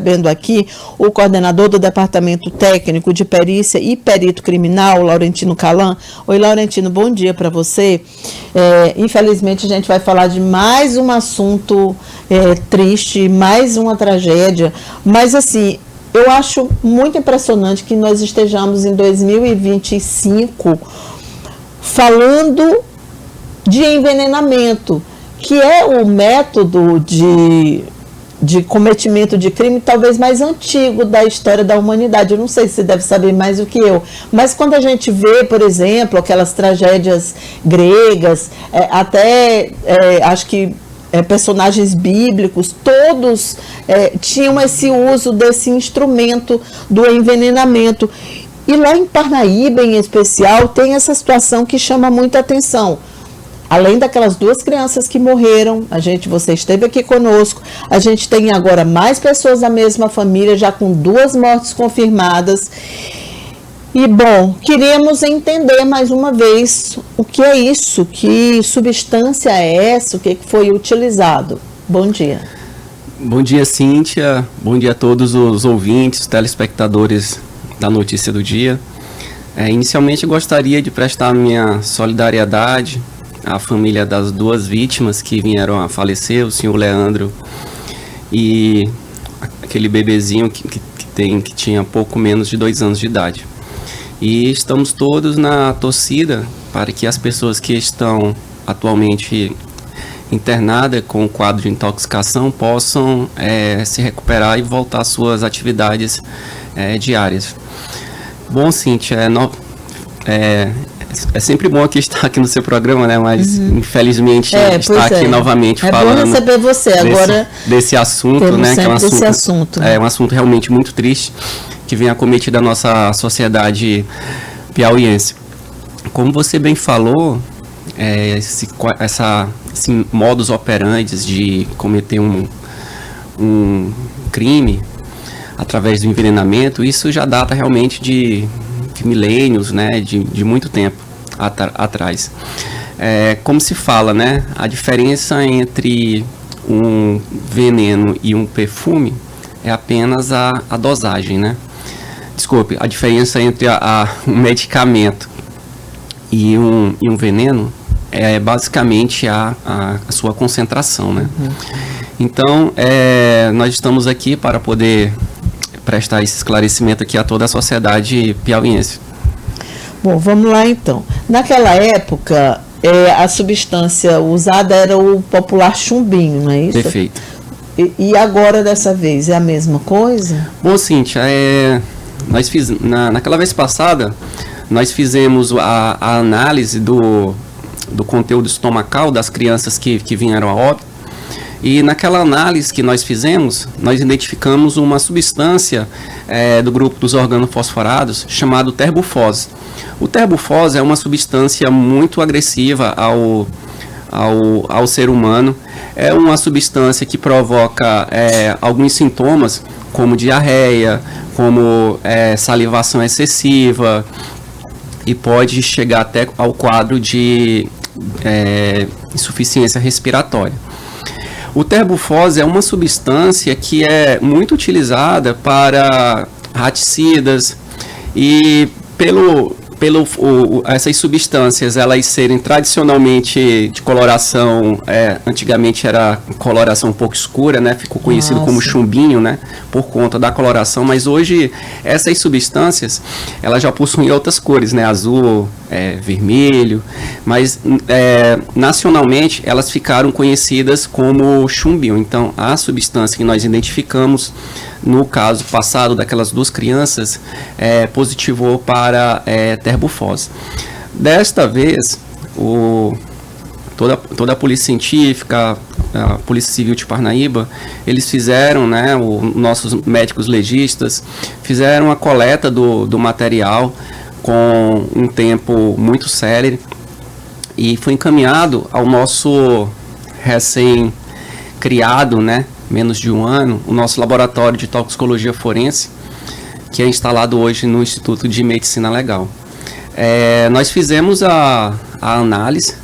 Recebendo aqui o coordenador do Departamento Técnico de Perícia e Perito Criminal, Laurentino Calan. Oi, Laurentino, bom dia para você. Infelizmente, a gente vai falar de mais um assunto triste, mais uma tragédia, mas assim, eu acho muito impressionante que nós estejamos em 2025 falando de envenenamento, que é o método de cometimento de crime talvez mais antigo da história da humanidade. Eu não sei se você deve saber mais do que eu, mas quando a gente vê, por exemplo, aquelas tragédias gregas, acho que personagens bíblicos, todos tinham esse uso desse instrumento do envenenamento. E lá em Parnaíba, em especial, tem essa situação que chama muita atenção. Além daquelas 2 crianças que morreram, você esteve aqui conosco, a gente tem agora mais pessoas da mesma família, já com 2 mortes confirmadas. E, bom, queríamos entender mais uma vez o que é isso, que substância é essa, o que foi utilizado. Bom dia. Bom dia, Cíntia. Bom dia a todos os ouvintes, telespectadores da Notícia do Dia. Inicialmente, gostaria de prestar minha solidariedade à família das 2 vítimas que vieram a falecer, o senhor Leandro e aquele bebezinho que tinha pouco menos de 2 anos de idade. E estamos todos na torcida para que as pessoas que estão atualmente internadas com o quadro de intoxicação possam se recuperar e voltar às suas atividades diárias. Bom, Cíntia, é sempre bom estar aqui no seu programa, né? Mas infelizmente estar aqui novamente falando. É bom receber você agora desse assunto, né? Que é um assunto realmente muito triste que vem acometido a nossa sociedade piauiense. Como você bem falou, esse modus operandi de cometer um crime através do envenenamento, isso já data realmente de milênios, né, de muito tempo atrás. Como se fala, né, a diferença entre um veneno e um perfume é apenas a dosagem, né? Desculpe, a diferença entre um medicamento e um veneno é basicamente a sua concentração, né? Então, nós estamos aqui para poder prestar esse esclarecimento aqui a toda a sociedade piauiense. Bom, vamos lá então. Naquela época, a substância usada era o popular chumbinho, não é isso? Perfeito. E agora, dessa vez, é a mesma coisa? Bom, Cíntia, naquela vez passada, nós fizemos a análise do conteúdo estomacal das crianças que vieram a óbito. E naquela análise que nós fizemos, nós identificamos uma substância do grupo dos organofosforados chamado terbufose. O terbufose é uma substância muito agressiva ao ser humano. É uma substância que provoca alguns sintomas, como diarreia, como salivação excessiva, e pode chegar até ao quadro de insuficiência respiratória. O terbufose é uma substância que é muito utilizada para raticidas e essas substâncias elas serem tradicionalmente de coloração, antigamente era coloração um pouco escura, né? Ficou conhecido como chumbinho, né? Por conta da coloração, mas hoje essas substâncias elas já possuem outras cores, né? Azul, vermelho, mas nacionalmente elas ficaram conhecidas como chumbinho. Então a substância que nós identificamos no caso passado daquelas 2 crianças positivou para terbufose. Desta vez, toda a polícia científica, a Polícia Civil de Parnaíba, eles fizeram, né, nossos médicos legistas, fizeram a coleta do material com um tempo muito célere e foi encaminhado ao nosso recém-criado, né, menos de 1 ano, o nosso laboratório de toxicologia forense, que é instalado hoje no Instituto de Medicina Legal. Nós fizemos a análise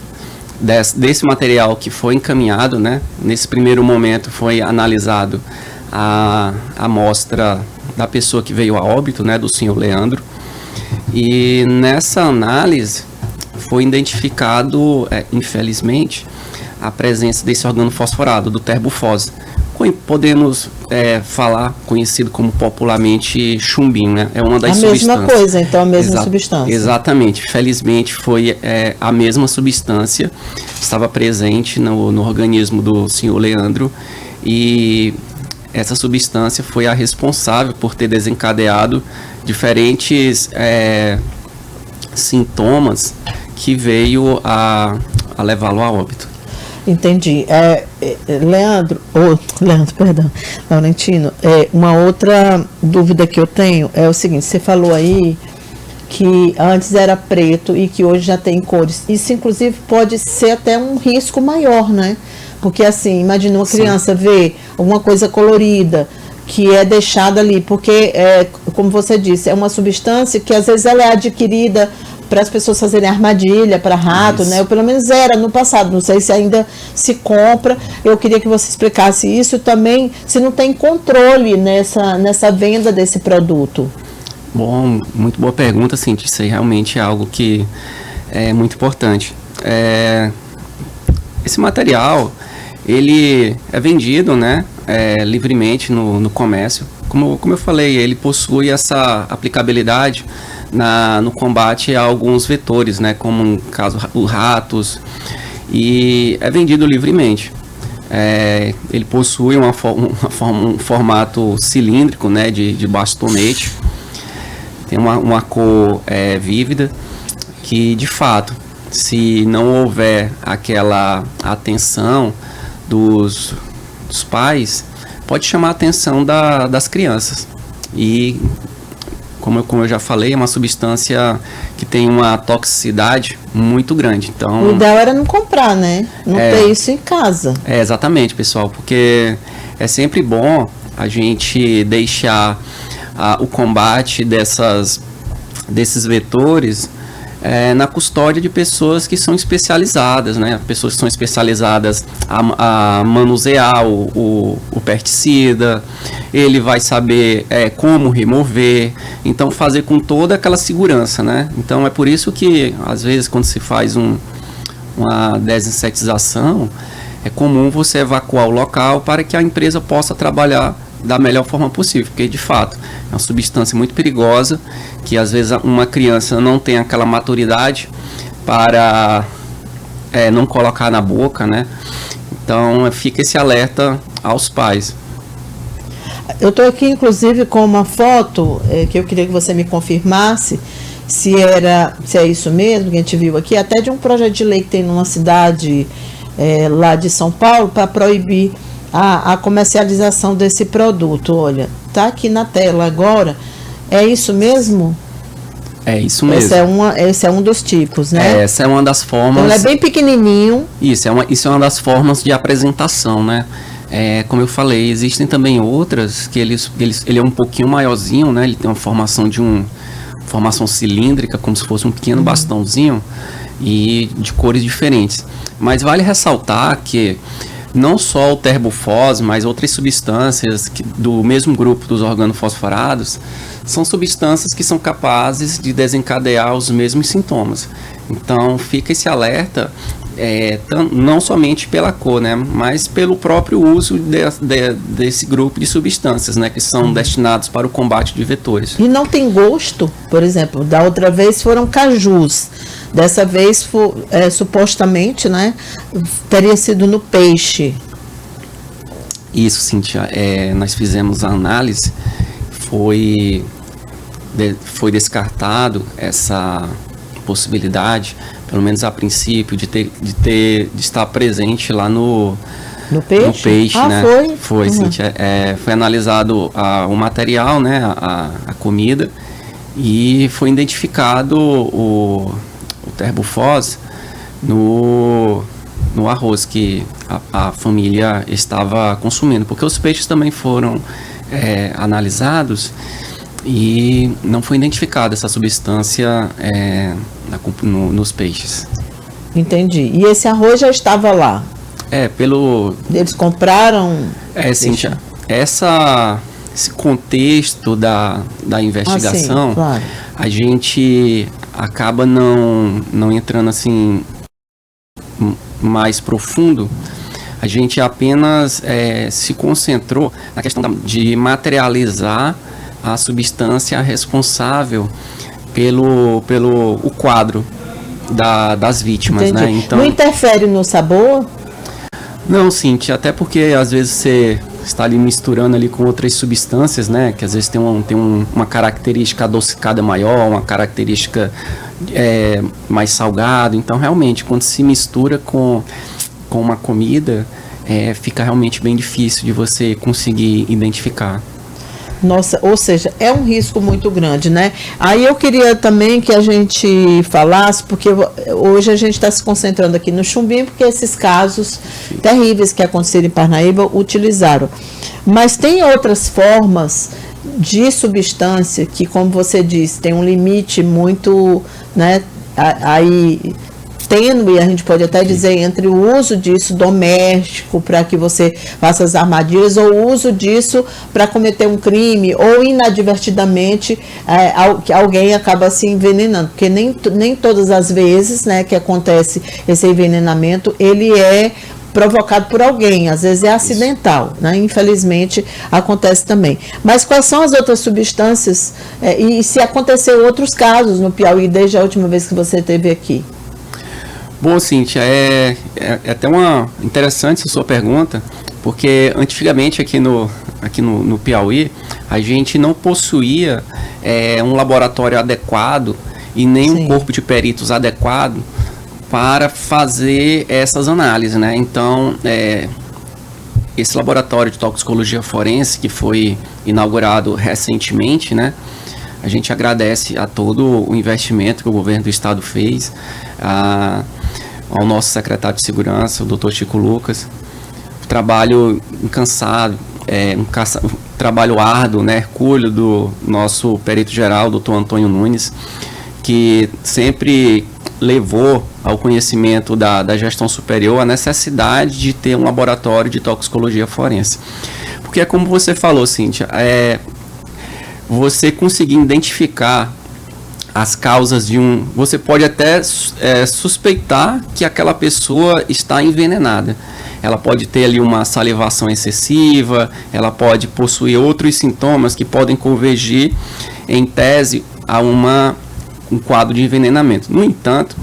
desse material que foi encaminhado, né? Nesse primeiro momento foi analisado a amostra da pessoa que veio a óbito, né, do senhor Leandro, e nessa análise foi identificado, infelizmente, a presença desse organofosforado, do terbufose. Podemos falar, conhecido como popularmente chumbinho, né? É uma das substâncias. A mesma coisa, então, a mesma substância. Exatamente. Felizmente foi a mesma substância, estava presente no organismo do senhor Leandro, e essa substância foi a responsável por ter desencadeado diferentes sintomas que veio a levá-lo a óbito. Entendi. Laurentino, uma outra dúvida que eu tenho é o seguinte: você falou aí que antes era preto e que hoje já tem cores. Isso, inclusive, pode ser até um risco maior, né? Porque, assim, imagina uma criança ver alguma coisa colorida que é deixada ali, porque, como você disse, é uma substância que, às vezes, ela é adquirida para as pessoas fazerem armadilha para rato, né? Ou pelo menos era no passado, não sei se ainda se compra. Eu queria que você explicasse isso também, se não tem controle nessa venda desse produto. Bom, muito boa pergunta, Cintia. Isso aí realmente é algo que é muito importante. Esse material, ele é vendido, né, livremente no comércio. Como eu falei, ele possui essa aplicabilidade no combate a alguns vetores, né, como no caso os ratos, e é vendido livremente. Ele possui um formato cilíndrico, né, de bastonete, tem uma cor vívida, que de fato, se não houver aquela atenção dos pais, pode chamar a atenção das crianças. E como eu já falei, é uma substância que tem uma toxicidade muito grande. Então, o ideal era não comprar, né? Não ter isso em casa. Exatamente, pessoal, porque é sempre bom a gente deixar o combate desses vetores na custódia de pessoas que são especializadas, né? Pessoas que são especializadas a manusear o pesticida, ele vai saber como remover, então fazer com toda aquela segurança, né? Então é por isso que, às vezes, quando se faz uma desinsetização, é comum você evacuar o local para que a empresa possa trabalhar da melhor forma possível, porque de fato é uma substância muito perigosa, que às vezes uma criança não tem aquela maturidade para não colocar na boca, né? Então fica esse alerta aos pais. Eu estou aqui inclusive com uma foto que eu queria que você me confirmasse se é isso mesmo que a gente viu aqui, até de um projeto de lei que tem numa cidade lá de São Paulo para proibir a comercialização desse produto. Olha, tá aqui na tela agora. É isso mesmo? É isso mesmo. Esse é um dos tipos, né? Essa é uma das formas. Então, ele é bem pequenininho. Isso é uma das formas de apresentação, né? Como eu falei, existem também outras que ele é um pouquinho maiorzinho, né? Ele tem uma formação formação cilíndrica, como se fosse um pequeno bastãozinho, e de cores diferentes. Mas vale ressaltar que não só o terbufose, mas outras substâncias do mesmo grupo dos organofosforados são substâncias que são capazes de desencadear os mesmos sintomas. Então fica esse alerta, não somente pela cor, né, mas pelo próprio uso desse grupo de substâncias, né, que são destinados para o combate de vetores. E não tem gosto? Por exemplo, da outra vez foram cajus. Dessa vez, supostamente, né, teria sido no peixe. Isso, Cíntia. Nós fizemos a análise, foi descartado essa possibilidade, pelo menos a princípio, de estar presente lá no peixe. No peixe, né? Foi, Cíntia. Foi analisado o material, né, a comida, e foi identificado o terbufose no arroz que a família estava consumindo, porque os peixes também foram analisados e não foi identificada essa substância nos peixes. Entendi. E esse arroz já estava lá? Eles compraram? Cíntia, esse contexto da investigação, sim, claro. A gente acaba não entrando assim mais profundo. A gente apenas se concentrou na questão de materializar a substância responsável pelo o quadro das vítimas. Entendi. Né? Então, não interfere no sabor? Não, Cíntia, até porque às vezes você está ali misturando ali com outras substâncias, né? Que às vezes tem uma característica adocicada maior, uma característica mais salgada. Então, realmente, quando se mistura com uma comida, fica realmente bem difícil de você conseguir identificar. Nossa, ou seja, é um risco muito grande, né? Aí eu queria também que a gente falasse, porque hoje a gente está se concentrando aqui no chumbinho, porque esses casos terríveis que aconteceram em Parnaíba utilizaram. Mas tem outras formas de substância que, como você disse, tem um limite muito, né, aí tênue, a gente pode até dizer, entre o uso disso doméstico para que você faça as armadilhas, ou o uso disso para cometer um crime, ou inadvertidamente que alguém acaba se envenenando, porque nem todas as vezes, né, que acontece esse envenenamento, ele é provocado por alguém, às vezes é acidental, né? Infelizmente acontece também. Mas quais são as outras substâncias, e se aconteceu outros casos no Piauí desde a última vez que você esteve aqui? Bom, Cíntia, é até interessante essa sua pergunta, porque antigamente aqui no Piauí, a gente não possuía um laboratório adequado e nem um corpo de peritos adequado para fazer essas análises, né? Então, esse laboratório de toxicologia forense, que foi inaugurado recentemente, né? A gente agradece a todo o investimento que o governo do estado fez, ao nosso secretário de segurança, o Dr. Chico Lucas. Trabalho incansado, um trabalho árduo, né, hercúleo do nosso perito geral, Dr. Antônio Nunes, que sempre levou ao conhecimento da gestão superior a necessidade de ter um laboratório de toxicologia forense. Porque é como você falou, Cíntia, você conseguir identificar as causas você pode até suspeitar que aquela pessoa está envenenada. Ela pode ter ali uma salivação excessiva, ela pode possuir outros sintomas que podem convergir, em tese, a um quadro de envenenamento. No entanto,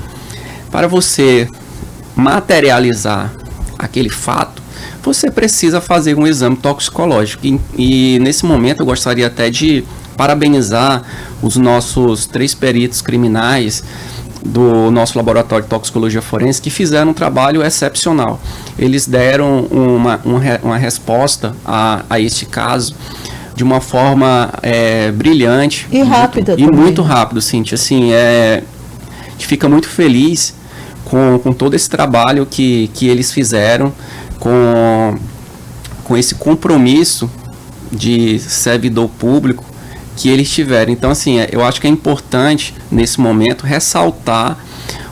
para você materializar aquele fato, você precisa fazer um exame toxicológico. E nesse momento eu gostaria até de parabenizar os nossos 3 peritos criminais do nosso laboratório de toxicologia forense, que fizeram um trabalho excepcional. Eles deram uma resposta a este caso de uma forma brilhante e rápida e muito rápido, Cíntia. Assim, a gente fica muito feliz com todo esse trabalho que eles fizeram, com esse compromisso de servidor público que eles tiveram. Então, assim, eu acho que é importante, nesse momento, ressaltar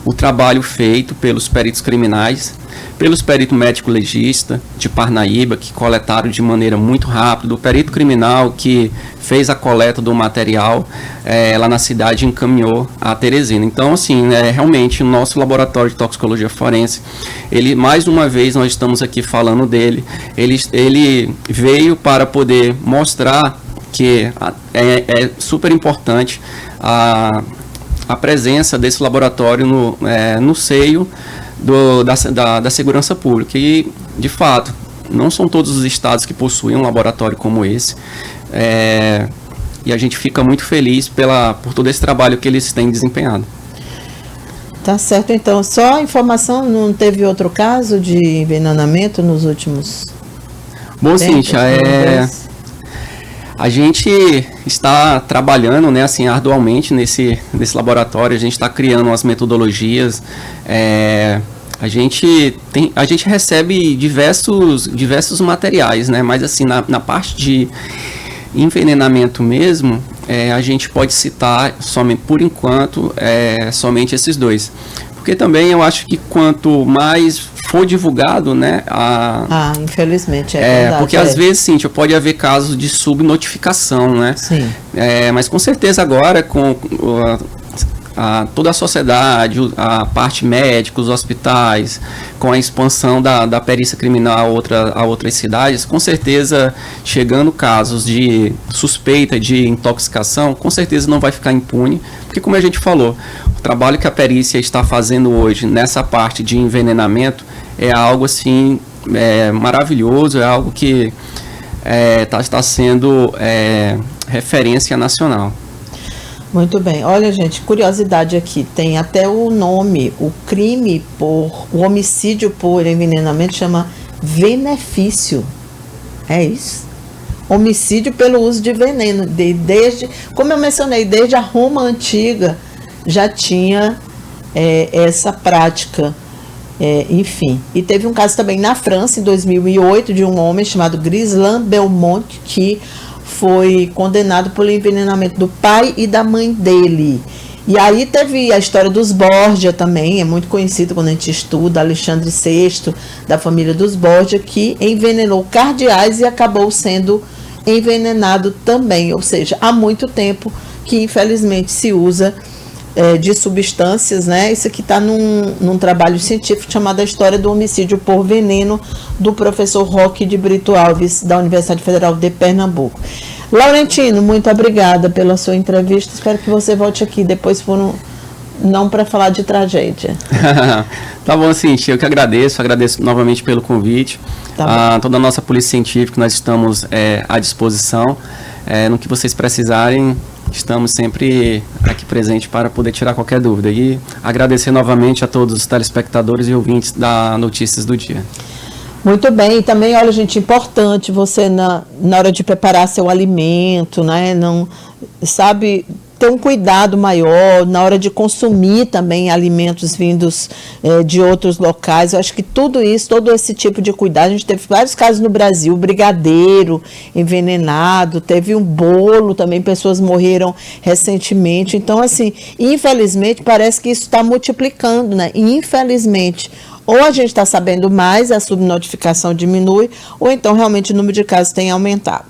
o trabalho feito pelos peritos criminais, pelos peritos médico-legista de Parnaíba, que coletaram de maneira muito rápida, o perito criminal que fez a coleta do material lá na cidade e encaminhou a Teresina. Então, assim, realmente, o nosso laboratório de toxicologia forense, ele, mais uma vez, nós estamos aqui falando dele, ele veio para poder mostrar que é super importante a presença desse laboratório no seio da segurança pública. E, de fato, não são todos os estados que possuem um laboratório como esse. E a gente fica muito feliz por todo esse trabalho que eles têm desempenhado. Tá certo, então. Só a informação, não teve outro caso de envenenamento nos últimos Bom, Cíntia, a gente está trabalhando, né, assim, arduamente nesse laboratório. A gente está criando umas metodologias. A gente recebe diversos materiais, né, mas assim, na parte de envenenamento mesmo, a gente pode citar somente, por enquanto, somente esses 2. Porque também eu acho que quanto mais for divulgado, né? Infelizmente, verdade. Porque às vezes, sim, pode haver casos de subnotificação, né? Sim. Mas com certeza agora, com toda a sociedade, a parte médica, os hospitais, com a expansão da perícia criminal a outras cidades, com certeza, chegando casos de suspeita de intoxicação, com certeza não vai ficar impune, porque como a gente falou, o trabalho que a perícia está fazendo hoje nessa parte de envenenamento é algo assim maravilhoso, é algo que está sendo referência nacional. Muito bem. Olha, gente, curiosidade aqui. Tem até o nome, o homicídio por envenenamento chama benefício. É isso. Homicídio pelo uso de veneno. Como eu mencionei, desde a Roma antiga já tinha essa prática. Enfim. E teve um caso também na França, em 2008, de um homem chamado Ghislain Belmont, que foi condenado pelo envenenamento do pai e da mãe dele. E aí teve a história dos Borgia também, é muito conhecido quando a gente estuda, Alexandre VI, da família dos Borgia, que envenenou cardeais e acabou sendo envenenado também. Ou seja, há muito tempo que infelizmente se usa de substâncias, né? Isso aqui está num trabalho científico chamado A História do Homicídio por Veneno, do professor Roque de Brito Alves, da Universidade Federal de Pernambuco. Laurentino, muito obrigada pela sua entrevista. Espero que você volte aqui depois, não para falar de tragédia. Tá bom, Cintia, eu que agradeço novamente pelo convite. Toda a nossa polícia científica, nós estamos à disposição. No que vocês precisarem, estamos sempre aqui presentes para poder tirar qualquer dúvida. E agradecer novamente a todos os telespectadores e ouvintes da Notícias do Dia. Muito bem. E também, olha, gente, importante você, na hora de preparar seu alimento, né, ter um cuidado maior na hora de consumir também alimentos vindos de outros locais. Eu acho que tudo isso, todo esse tipo de cuidado, a gente teve vários casos no Brasil, brigadeiro envenenado, teve um bolo também, pessoas morreram recentemente. Então, assim, infelizmente, parece que isso está multiplicando, né? Infelizmente, ou a gente está sabendo mais, a subnotificação diminui, ou então realmente o número de casos tem aumentado.